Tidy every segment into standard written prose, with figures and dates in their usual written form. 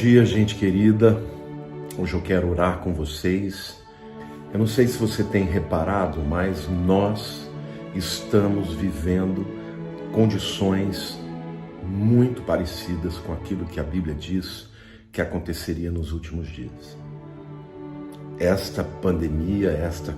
dia, gente querida. Hoje eu quero orar com vocês. Eu não sei se você tem reparado, mas nós estamos vivendo condições muito parecidas com aquilo que a Bíblia diz que aconteceria nos últimos dias. Esta pandemia, esta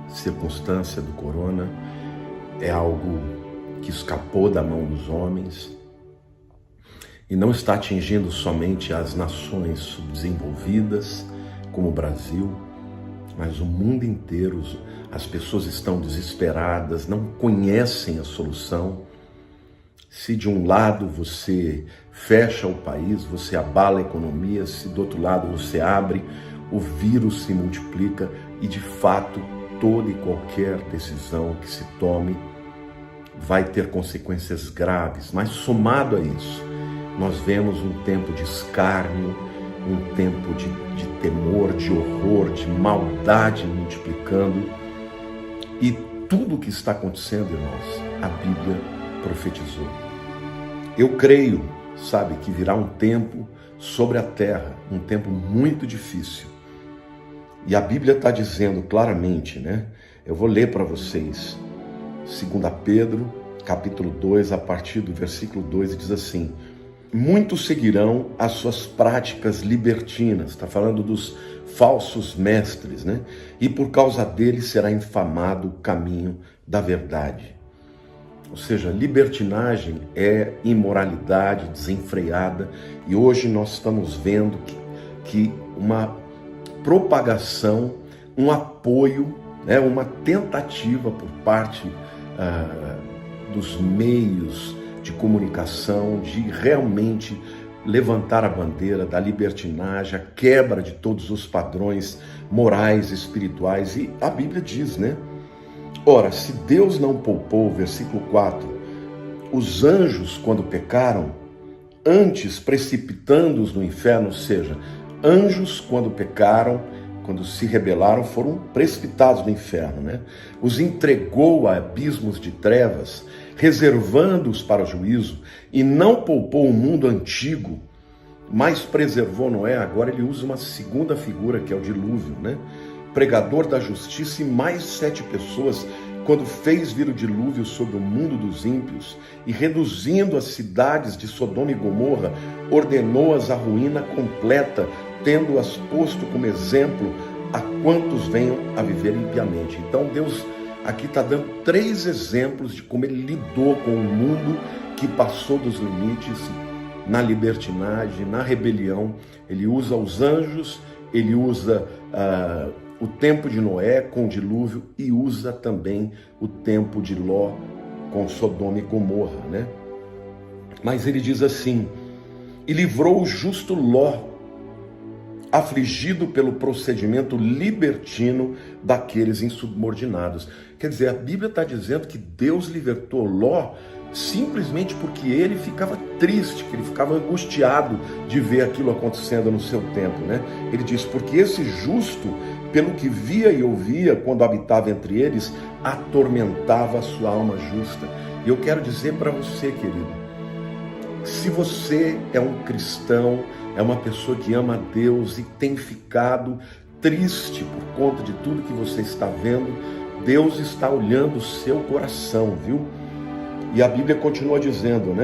circunstância do corona é algo que escapou da mão dos homens e não está atingindo somente as nações subdesenvolvidas, como o Brasil, mas o mundo inteiro. As pessoas estão desesperadas, não conhecem a solução. Se de um lado você fecha o país, você abala a economia, se do outro lado você abre, o vírus se multiplica e, de fato, toda e qualquer decisão que se tome vai ter consequências graves. Mas, somado a isso, nós vemos um tempo de escárnio, um tempo de temor, de horror, de maldade multiplicando. E tudo o que está acontecendo, irmãos, a Bíblia profetizou. Eu creio, que virá um tempo sobre a terra, um tempo muito difícil. E a Bíblia está dizendo claramente, Eu vou ler para vocês, 2 Pedro, capítulo 2, a partir do versículo 2, e diz assim: muitos seguirão as suas práticas libertinas, está falando dos falsos mestres, E por causa deles será infamado o caminho da verdade. Ou seja, libertinagem é imoralidade desenfreada, e hoje nós estamos vendo que uma propagação, um apoio, uma tentativa por parte dos meios de comunicação de realmente levantar a bandeira da libertinagem, a quebra de todos os padrões morais, espirituais. E a Bíblia diz, Ora, se Deus não poupou, versículo 4, os anjos quando pecaram, antes precipitando-os no inferno, ou seja, anjos quando pecaram, quando se rebelaram, foram precipitados no inferno, Os entregou a abismos de trevas, reservando-os para o juízo, e não poupou o mundo antigo, mas preservou Noé. Agora ele usa uma segunda figura, que é o dilúvio, Pregador da justiça, e mais 7 pessoas, quando fez vir o dilúvio sobre o mundo dos ímpios, e reduzindo as cidades de Sodoma e Gomorra, ordenou-as à ruína completa, tendo-as posto como exemplo a quantos venham a viver impiamente. Então Deus aqui está dando 3 exemplos de como ele lidou com um mundo que passou dos limites na libertinagem, na rebelião. Ele usa os anjos, ele usa o tempo de Noé com o dilúvio, e usa também o tempo de Ló com Sodoma e Gomorra, Mas ele diz assim: e livrou o justo Ló, afligido pelo procedimento libertino daqueles insubordinados. Quer dizer, a Bíblia está dizendo que Deus libertou Ló simplesmente porque ele ficava triste, que ele ficava angustiado de ver aquilo acontecendo no seu tempo, Ele diz, porque esse justo, pelo que via e ouvia quando habitava entre eles, atormentava a sua alma justa. E eu quero dizer para você, querido, se você é um cristão, é uma pessoa que ama a Deus e tem ficado triste por conta de tudo que você está vendo, Deus está olhando o seu coração, viu? E a Bíblia continua dizendo,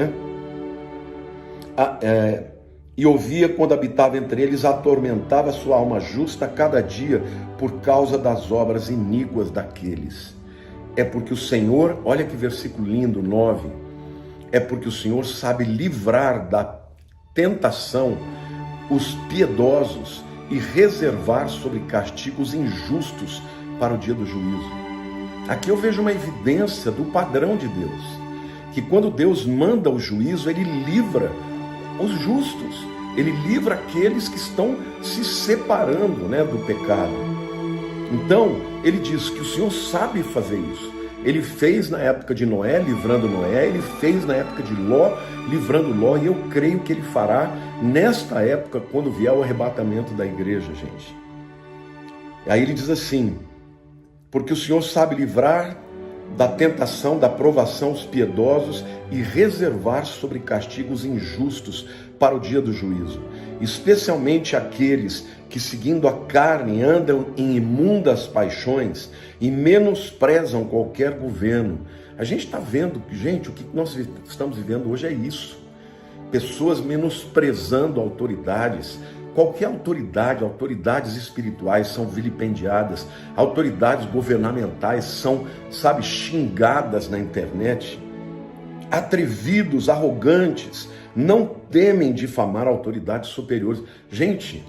e ouvia quando habitava entre eles, atormentava a sua alma justa a cada dia por causa das obras iníquas daqueles. É porque o Senhor, olha que versículo lindo, 9, é porque o Senhor sabe livrar da tentação os piedosos e reservar sobre castigos injustos para o dia do juízo. Aqui eu vejo uma evidência do padrão de Deus, que quando Deus manda o juízo, ele livra os justos, ele livra aqueles que estão se separando do pecado. Então, ele diz que o Senhor sabe fazer isso. Ele fez na época de Noé, livrando Noé, ele fez na época de Ló, livrando Ló, e eu creio que ele fará nesta época, quando vier o arrebatamento da igreja, gente. Aí ele diz assim: porque o Senhor sabe livrar da tentação, da provação os piedosos e reservar sobre castigos injustos para o dia do juízo, especialmente aqueles que, seguindo a carne, andam em imundas paixões e menosprezam qualquer governo. A gente está vendo, gente, o que nós estamos vivendo hoje é isso. Pessoas menosprezando autoridades. Qualquer autoridade, autoridades espirituais são vilipendiadas, autoridades governamentais são, xingadas na internet. Atrevidos, arrogantes, não temem difamar autoridades superiores. Gente,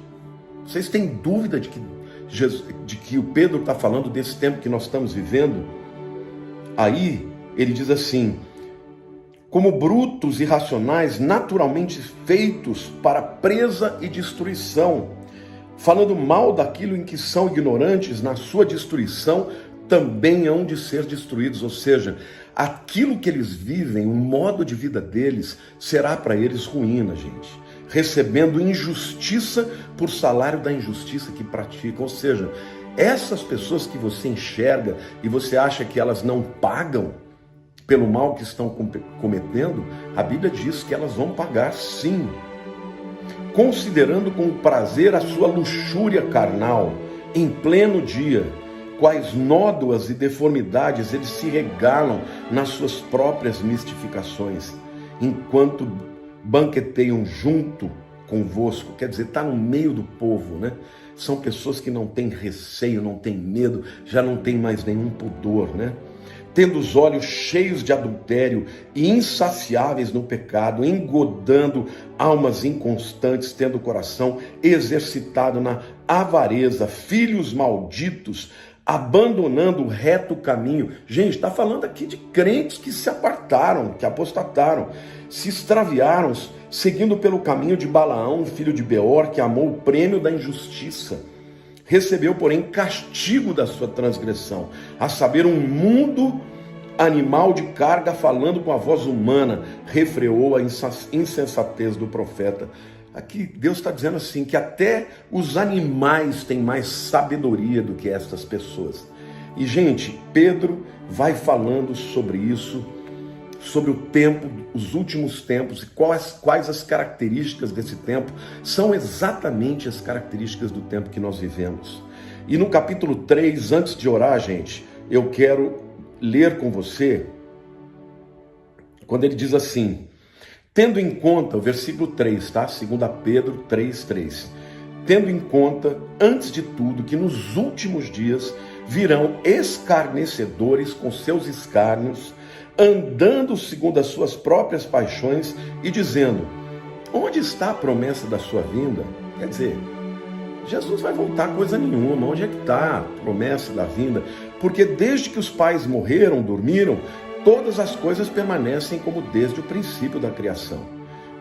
vocês têm dúvida de que o Pedro está falando desse tempo que nós estamos vivendo? Aí ele diz assim: como brutos irracionais, naturalmente feitos para presa e destruição, falando mal daquilo em que são ignorantes, na sua destruição também hão de ser destruídos. Ou seja, aquilo que eles vivem, o modo de vida deles, será para eles ruína, gente. Recebendo injustiça por salário da injustiça que praticam. Ou seja, essas pessoas que você enxerga e você acha que elas não pagam pelo mal que estão cometendo, a Bíblia diz que elas vão pagar sim, considerando com prazer a sua luxúria carnal, em pleno dia, quais nódoas e deformidades eles se regalam nas suas próprias mistificações, enquanto banqueteiam junto convosco. Quer dizer, está no meio do povo, né? São pessoas que não têm receio, não têm medo, já não têm mais nenhum pudor, né? Tendo os olhos cheios de adultério e insaciáveis no pecado, engodando almas inconstantes, tendo o coração exercitado na avareza, filhos malditos, abandonando o reto caminho. Gente, está falando aqui de crentes que se apartaram, que apostataram, se extraviaram, seguindo pelo caminho de Balaão, filho de Beor, que amou o prêmio da injustiça. Recebeu, porém, castigo da sua transgressão, a saber, um mundo animal de carga falando com a voz humana, refreou a insensatez do profeta. Aqui Deus está dizendo assim, que até os animais têm mais sabedoria do que estas pessoas. E, gente, Pedro vai falando sobre isso, sobre o tempo, os últimos tempos, e quais as características desse tempo. São exatamente as características do tempo que nós vivemos. E no capítulo 3, antes de orar, gente, eu quero ler com você, quando ele diz assim: tendo em conta, o versículo 3, tá? 2 Pedro 3:3. Tendo em conta, antes de tudo, que nos últimos dias virão escarnecedores com seus escárnios, andando segundo as suas próprias paixões e dizendo: onde está a promessa da sua vinda? Quer dizer, Jesus vai voltar coisa nenhuma. Onde é que está a promessa da vinda? Porque desde que os pais morreram, dormiram, todas as coisas permanecem como desde o princípio da criação.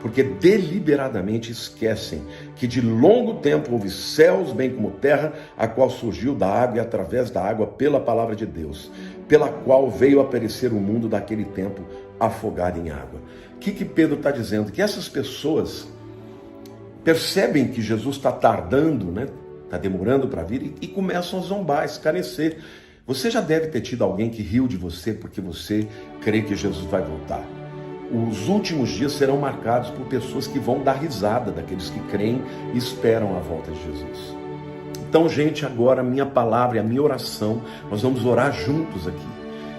Porque deliberadamente esquecem que de longo tempo houve céus, bem como terra, a qual surgiu da água e através da água pela palavra de Deus, pela qual veio a perecer o mundo daquele tempo afogado em água. O que Pedro está dizendo? Que essas pessoas percebem que Jesus está tardando, né? Está demorando para vir e começam a zombar, a escarnecer. Você já deve ter tido alguém que riu de você porque você crê que Jesus vai voltar. Os últimos dias serão marcados por pessoas que vão dar risada daqueles que creem e esperam a volta de Jesus. Então, gente, agora a minha palavra e a minha oração, nós vamos orar juntos aqui.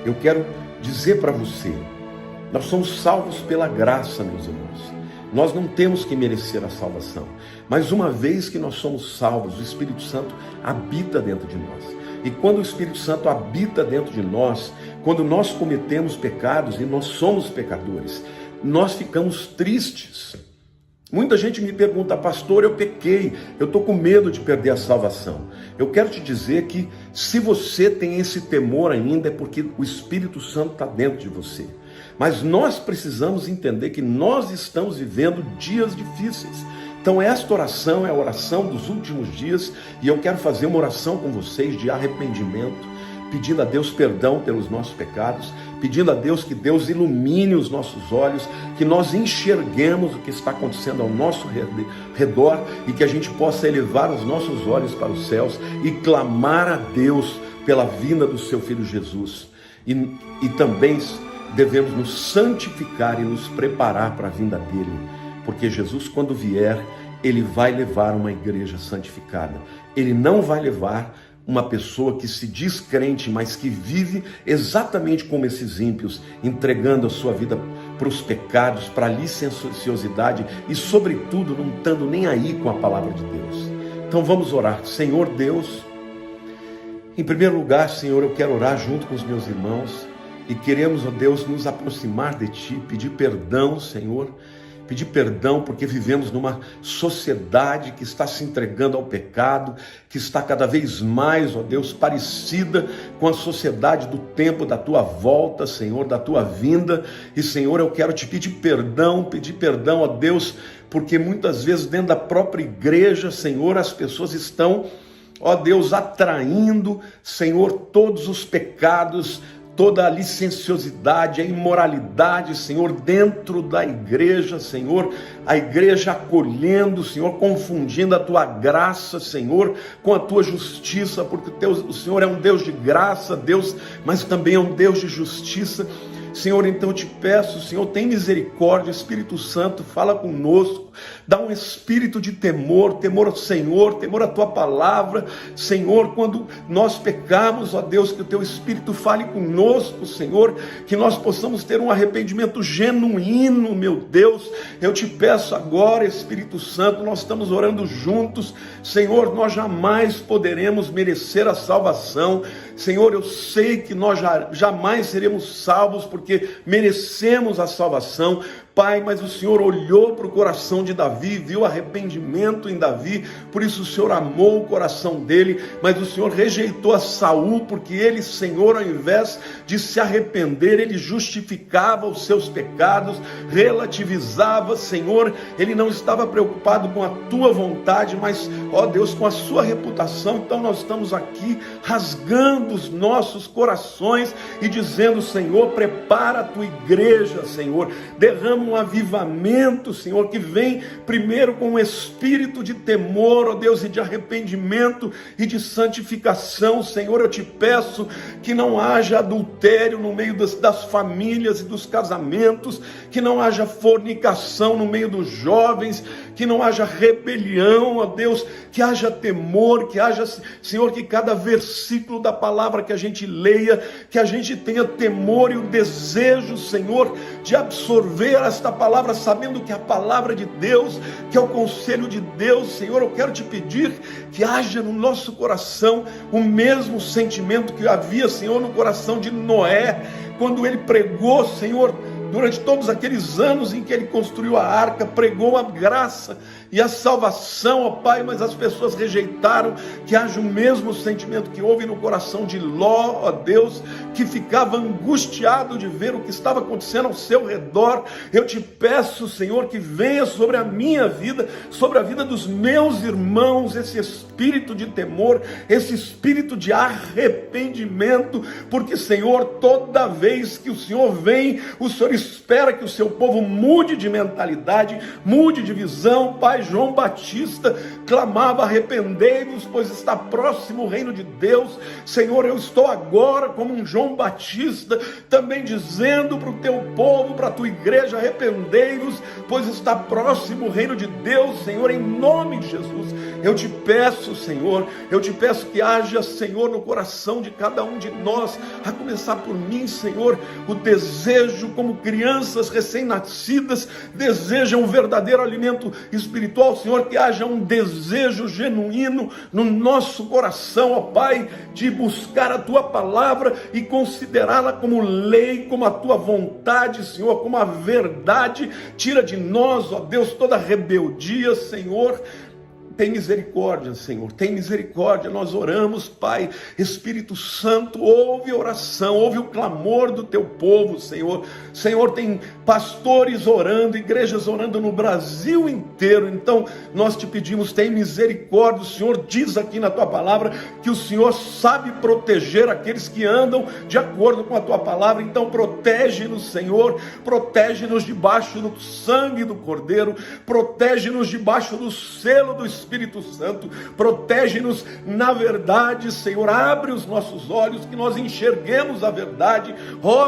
Eu quero dizer para você, nós somos salvos pela graça, meus irmãos. Nós não temos que merecer a salvação, mas uma vez que nós somos salvos, o Espírito Santo habita dentro de nós. E quando o Espírito Santo habita dentro de nós, quando nós cometemos pecados, e nós somos pecadores, nós ficamos tristes. Muita gente me pergunta: pastor, eu pequei, eu estou com medo de perder a salvação. Eu quero te dizer que se você tem esse temor ainda, é porque o Espírito Santo está dentro de você. Mas nós precisamos entender que nós estamos vivendo dias difíceis. Então esta oração é a oração dos últimos dias, e eu quero fazer uma oração com vocês de arrependimento, pedindo a Deus perdão pelos nossos pecados, pedindo a Deus que Deus ilumine os nossos olhos, que nós enxerguemos o que está acontecendo ao nosso redor e que a gente possa elevar os nossos olhos para os céus e clamar a Deus pela vinda do seu Filho Jesus. e também devemos nos santificar e nos preparar para a vinda dele, porque Jesus, quando vier, ele vai levar uma igreja santificada. Ele não vai levar uma pessoa que se diz crente, mas que vive exatamente como esses ímpios, entregando a sua vida para os pecados, para a licenciosidade e, sobretudo, não estando nem aí com a palavra de Deus. Então vamos orar. Senhor Deus, em primeiro lugar, Senhor, eu quero orar junto com os meus irmãos e queremos, ó Deus, nos aproximar de Ti, pedir perdão, Senhor, pedir perdão porque vivemos numa sociedade que está se entregando ao pecado, que está cada vez mais, ó Deus, parecida com a sociedade do tempo da Tua volta, Senhor, da Tua vinda. E, Senhor, eu quero Te pedir perdão, ó Deus, porque muitas vezes dentro da própria igreja, Senhor, as pessoas estão, ó Deus, atraindo, Senhor, todos os pecados, toda a licenciosidade, a imoralidade, Senhor, dentro da igreja, Senhor, a igreja acolhendo, Senhor, confundindo a Tua graça, Senhor, com a Tua justiça, porque o Senhor é um Deus de graça, Deus, mas também é um Deus de justiça. Senhor, então eu te peço, Senhor, tem misericórdia, Espírito Santo, fala conosco, dá um espírito de temor ao Senhor, temor à Tua palavra, Senhor, quando nós pecamos, ó Deus, que o Teu Espírito fale conosco, Senhor, que nós possamos ter um arrependimento genuíno, meu Deus. Eu te peço agora, Espírito Santo, nós estamos orando juntos, Senhor, nós jamais poderemos merecer a salvação, Senhor, eu sei que nós jamais seremos salvos porque merecemos a salvação, Pai, mas o Senhor olhou para o coração de Davi, viu arrependimento em Davi, por isso o Senhor amou o coração dele, mas o Senhor rejeitou a Saul, porque ele, Senhor, ao invés de se arrepender, ele justificava os seus pecados, relativizava, Senhor, ele não estava preocupado com a Tua vontade, mas, ó Deus, com a sua reputação. Então nós estamos aqui rasgando os nossos corações e dizendo, Senhor, prepara a Tua igreja, Senhor, derrama um avivamento, Senhor, que vem primeiro com um espírito de temor, ó Deus, e de arrependimento e de santificação. Senhor, eu te peço que não haja adultério no meio das famílias e dos casamentos, que não haja fornicação no meio dos jovens, que não haja rebelião, ó Deus, que haja temor, que haja, Senhor, que cada versículo da palavra que a gente leia, que a gente tenha temor e o desejo, Senhor, de absorver esta palavra, sabendo que é a palavra de Deus, que é o conselho de Deus. Senhor, eu quero te pedir que haja no nosso coração o mesmo sentimento que havia, Senhor, no coração de Noé, quando ele pregou, Senhor, durante todos aqueles anos em que ele construiu a arca, pregou a graça e a salvação, ó Pai, mas as pessoas rejeitaram. Que haja o mesmo sentimento que houve no coração de Ló, ó Deus, que ficava angustiado de ver o que estava acontecendo ao seu redor. Eu te peço, Senhor, que venha sobre a minha vida, sobre a vida dos meus irmãos, esse espírito de temor, esse espírito de arrependimento, porque, Senhor, toda vez que o Senhor vem, o Senhor espera que o seu povo mude de mentalidade, mude de visão. Pai, João Batista clamava: arrependei-vos, pois está próximo o reino de Deus. Senhor, eu estou agora como um João Batista, também dizendo para o teu povo, para a tua igreja: arrependei-vos, pois está próximo o reino de Deus. Senhor, em nome de Jesus, eu te peço, Senhor, eu te peço que haja, Senhor, no coração de cada um de nós, a começar por mim, Senhor, o desejo, como crianças recém-nascidas desejam um verdadeiro alimento espiritual, Senhor, que haja um desejo genuíno no nosso coração, ó Pai, de buscar a tua palavra e considerá-la como lei, como a tua vontade, Senhor, como a verdade. Tira de nós, ó Deus, toda rebeldia, Senhor. Tem misericórdia, Senhor, tem misericórdia. Nós oramos, Pai. Espírito Santo, ouve a oração, ouve o clamor do teu povo, Senhor. Senhor, tem pastores orando, igrejas orando no Brasil inteiro. Então nós te pedimos, tem misericórdia. O Senhor diz aqui na tua palavra que o Senhor sabe proteger aqueles que andam de acordo com a tua palavra. Então protege-nos, Senhor, protege-nos debaixo do sangue do Cordeiro, protege-nos debaixo do selo do Espírito Espírito Santo, protege-nos na verdade, Senhor, abre os nossos olhos, que nós enxerguemos a verdade,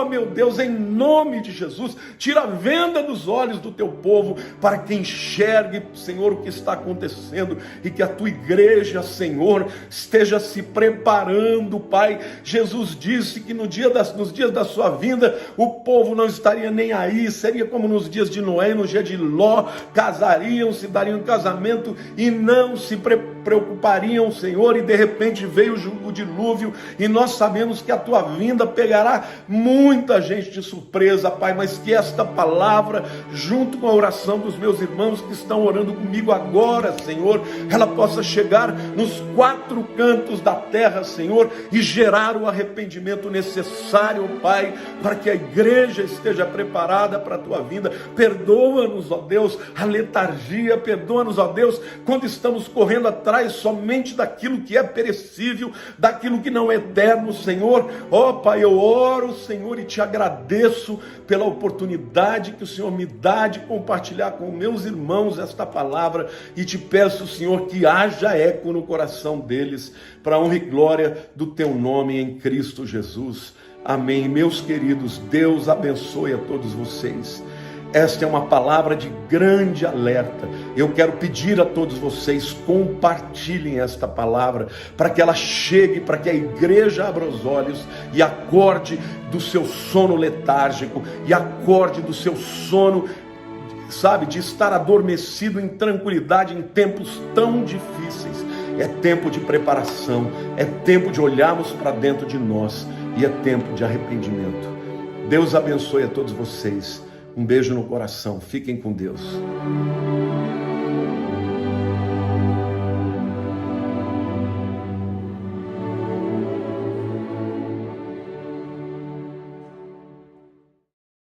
meu Deus, em nome de Jesus, tira a venda dos olhos do teu povo, para que enxergue, Senhor, o que está acontecendo, e que a tua igreja, Senhor, esteja se preparando, Pai. Jesus disse que nos dias da sua vinda, o povo não estaria nem aí, seria como nos dias de Noé, no dia de Ló, casariam, se dariam casamento, e não se preocupariam, Senhor, e de repente veio o dilúvio, e nós sabemos que a tua vinda pegará muita gente de surpresa, Pai, mas que esta palavra, junto com a oração dos meus irmãos que estão orando comigo agora, Senhor, ela possa chegar nos 4 cantos da terra, Senhor, e gerar o arrependimento necessário, Pai, para que a igreja esteja preparada para a tua vinda. Perdoa-nos, ó Deus, a letargia, perdoa-nos, ó Deus, quando estamos correndo atrás somente daquilo que é perecível, daquilo que não é eterno, Senhor. Ó Pai, eu oro, Senhor, e te agradeço pela oportunidade que o Senhor me dá de compartilhar com meus irmãos esta palavra, e te peço, Senhor, que haja eco no coração deles, para a honra e glória do teu nome em Cristo Jesus. Amém. Meus queridos, Deus abençoe a todos vocês. Esta é uma palavra de grande alerta. Eu quero pedir a todos vocês, compartilhem esta palavra, para que ela chegue, para que a igreja abra os olhos e acorde do seu sono letárgico, e acorde do seu sono, sabe, de estar adormecido em tranquilidade em tempos tão difíceis. É tempo de preparação, é tempo de olharmos para dentro de nós, e é tempo de arrependimento. Deus abençoe a todos vocês. Um beijo no coração. Fiquem com Deus.